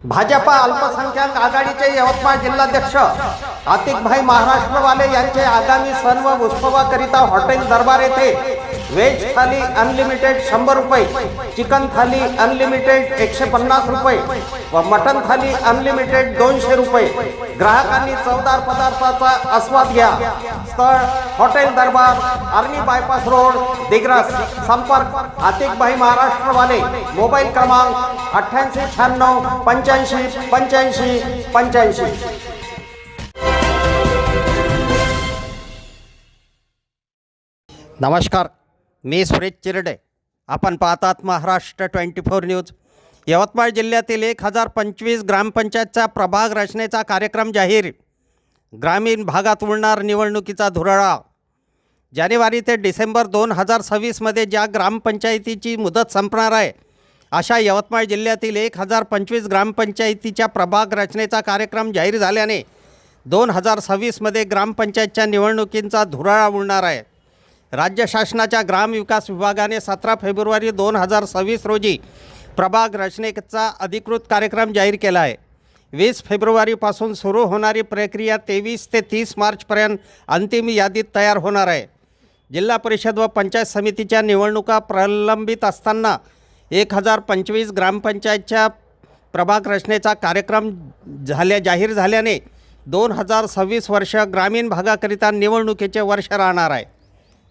भाजपा अल्पसंख्याक आघाडीचे यवतमाळ जिल्हाध्यक्ष आतिकभाई महाराष्ट्रवाले यांचे आगामी सण व उत्सवाकरिता हॉटेल दरबार येथे व्हेज थाली अनलिमिटेड 100 रुपये, चिकन थाली अनलिमिटेड 150 रुपये व मटन थाली अनलिमिटेड 200 रुपये। ग्राहकांनी चवदार पदार्थाचा आस्वाद घ्या। स्थळ हॉटेल दरबार, आर्मी बायपास रोड, दिग्रस। संपर्क आतिकभाई महाराष्ट्रवाले। मोबाईल क्रमांक 8896 85 85 85। नमस्कार, मी सुरेश चिरडे। आपण पाहतात महाराष्ट्र 24 न्यूज। यवतमाळ जिल्ह्यातील 1025 ग्रामपंचायतचा प्रभाग रचनेचा कार्यक्रम जाहीर। ग्रामीण भागात उडणार निवडणुकीचा धुरळा। जानेवारी ते डिसेंबर 2026 मध्ये ज्या ग्रामपंचायतीची मुदत संपणार आहे अशा यवतमाळ जिल्ह्यातील 1025 ग्रामपंचायतीच्या प्रभाग रचनेचा कार्यक्रम जाहीर झाल्याने 2026 मध्ये ग्रामपंचायतच्या निवडणुकींचा धुरळा उडणार आहे। राज्य शासनाच्या ग्रामविकास विभागाने 17 फेब्रुवारी 2026 रोजी प्रभाग रचनेचा अधिकृत कार्यक्रम जाहीर केला आहे। 20 फेब्रुवारीपासून सुरू होणारी प्रक्रिया 23 ते 30 मार्चपर्यंत अंतिम यादीत तयार होणार आहे। जिल्हा परिषद व पंचायत समितीच्या निवडणुका प्रलंबित असताना 1025 ग्रामपंचायतच्या प्रभाग रचनेचा कार्यक्रम जाहीर झाल्याने 2026 वर्ष ग्रामीण भागाकरिता निवडणुकीचे वर्ष राहणार आहे।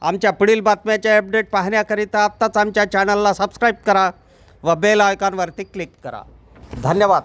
आमच्या पुढील बातम्याचे अपडेट पाहण्याकरिता आत्ताच आमच्या चॅनलला सबस्क्राईब करा व बेल आयकॉनवरती क्लिक करा। धन्यवाद।